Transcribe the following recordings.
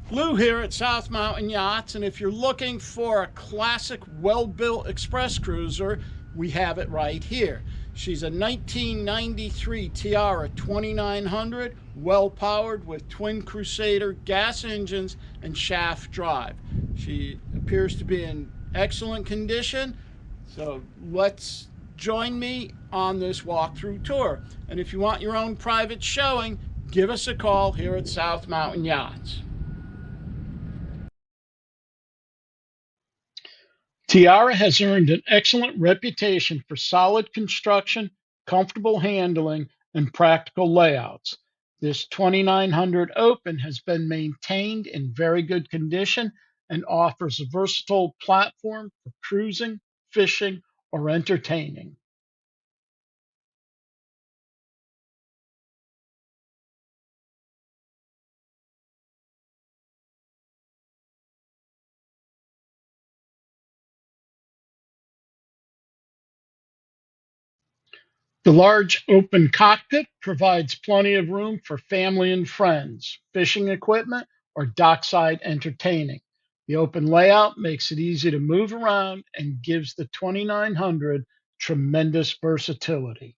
Lou here at South Mountain Yachts, and if you're looking for a classic well-built express cruiser, we have it right here. She's a 1993 Tiara 2900, well-powered with twin Crusader gas engines and shaft drive. She appears to be in excellent condition, so let's join me on this walkthrough tour. And if you want your own private showing, give us a call here at South Mountain Yachts. Tiara has earned an excellent reputation for solid construction, comfortable handling, and practical layouts. This 2900 Open has been maintained in very good condition and offers a versatile platform for cruising, fishing, or entertaining. The large open cockpit provides plenty of room for family and friends, fishing equipment, or dockside entertaining. The open layout makes it easy to move around and gives the 2900 tremendous versatility.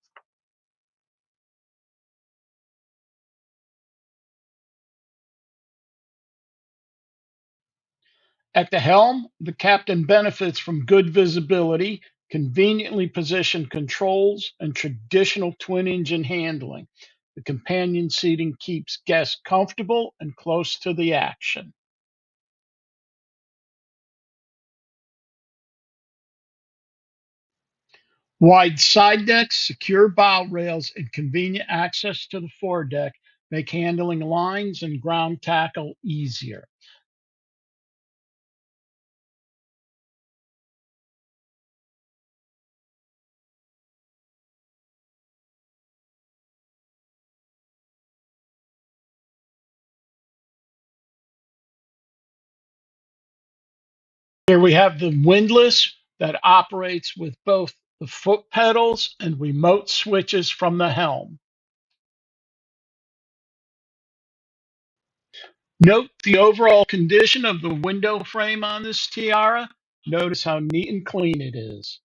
At the helm, the captain benefits from good visibility, conveniently positioned controls, and traditional twin engine handling. The companion seating keeps guests comfortable and close to the action. Wide side decks, secure bow rails, and convenient access to the foredeck make handling lines and ground tackle easier. Here we have the windlass that operates with both the foot pedals and remote switches from the helm. Note the overall condition of the window frame on this Tiara. Notice how neat and clean it is.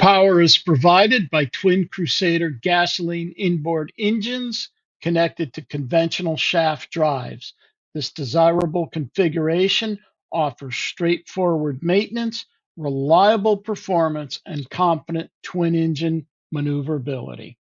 Power is provided by twin Crusader gasoline inboard engines connected to conventional shaft drives. This desirable configuration offers straightforward maintenance, reliable performance, and confident twin engine maneuverability.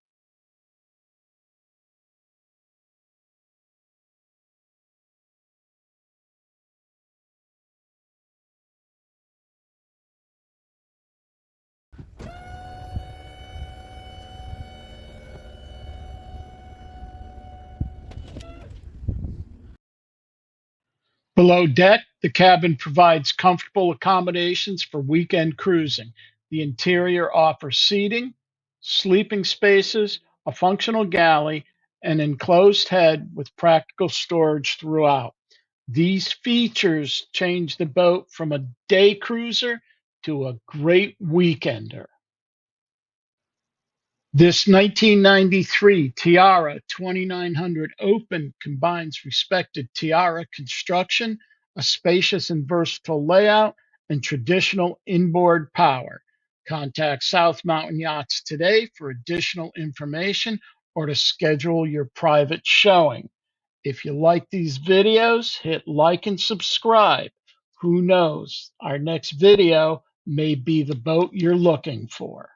Below deck, the cabin provides comfortable accommodations for weekend cruising. The interior offers seating, sleeping spaces, a functional galley, and enclosed head with practical storage throughout. These features change the boat from a day cruiser to a great weekender. This 1993 Tiara 2900 Open combines respected Tiara construction, a spacious and versatile layout, and traditional inboard power. Contact South Mountain Yachts today for additional information or to schedule your private showing. If you like these videos, hit like and subscribe. Who knows, our next video may be the boat you're looking for.